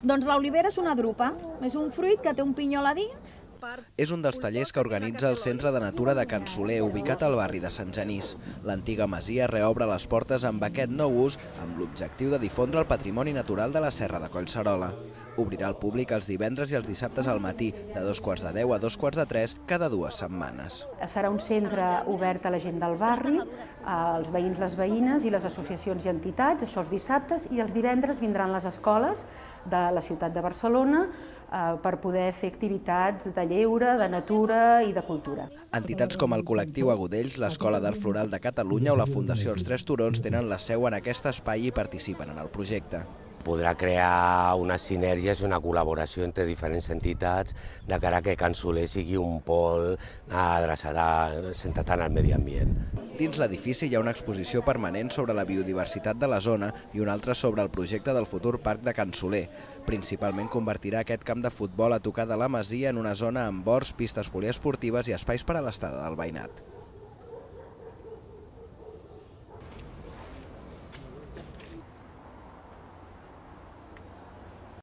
Doncs l'olivera és una drupa, és un fruit que té un pinyol a dins. És un dels tallers que organitza el Centre de Natura de Can Soler, ubicat al barri de Sant Genís. L'antiga masia reobre les portes amb aquest nou ús amb l'objectiu de difondre el patrimoni natural de la Serra de Collserola. Obrirà al públic els divendres i els dissabtes al matí, de 2:15 a 2:45, cada 2 setmanes. Serà un centre obert a la gent del barri, als veïns, les veïnes i les associacions i entitats, això els dissabtes, i els divendres vindran les escoles de la ciutat de Barcelona per poder fer activitats de lleure, de natura i de cultura. Entitats com el col·lectiu Agudells, l'Escola d'Art Floral de Catalunya o la Fundació Els Tres Turons tenen la seu en aquest espai i participen en el projecte. Podrà crear unes sinergies i una col·laboració entre diferents entitats de cara que Can Soler sigui un pol centrat en el medi ambient. Dins l'edifici hi ha una exposició permanent sobre la biodiversitat de la zona i una altra sobre el projecte del futur parc de Can Soler. Principalment convertirà aquest camp de futbol a tocar de la masia en una zona amb horts, pistes poliesportives i espais per a l'estada del veïnat.